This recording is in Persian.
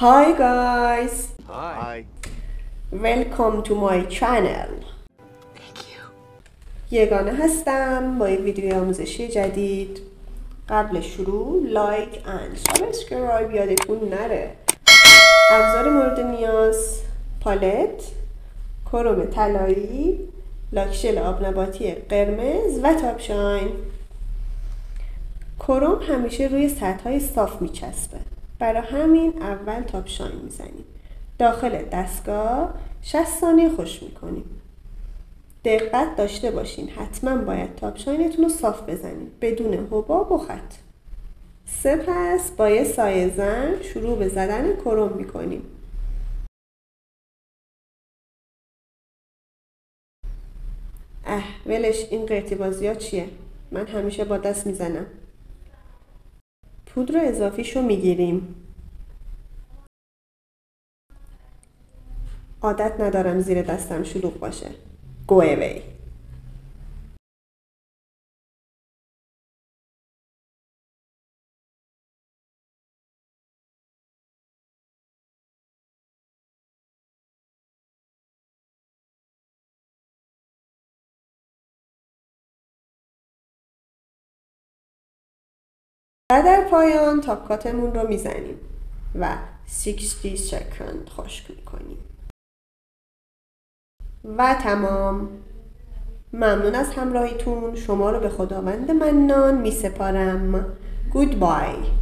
Hi guys, Hi. welcome to my channel. یگانه هستم با یک ویدیوی آموزشی جدید. قبل شروع لایک and سابسکرایب یادتون نره. ابزار مورد نیاز: پالت، کروم طلایی، لاکشل آب نباتی قرمز و تاپشاین. کروم همیشه روی سطح‌های صاف میچسبه، برای همین اول تاپشاین میزنیم. داخل دستگاه 60 ثانیه خشک میکنیم. دقت داشته باشین، حتما باید تاپشاینتون رو صاف بزنیم بدون حباب و خط. سپس با یه سایه زن شروع به زدن کروم میکنیم. ولش، این قرتی بازی ها چیه؟ من همیشه با دست میزنم. پودر اضافیشو میگیریم. عادت ندارم زیر دستم شلوغ باشه. Go away. و در پایان تاپکاتمون رو میزنیم و 60 سکند خشک میکنیم. و تمام. ممنون از همراهیتون. شما رو به خداوند منان میسپارم. گودبای.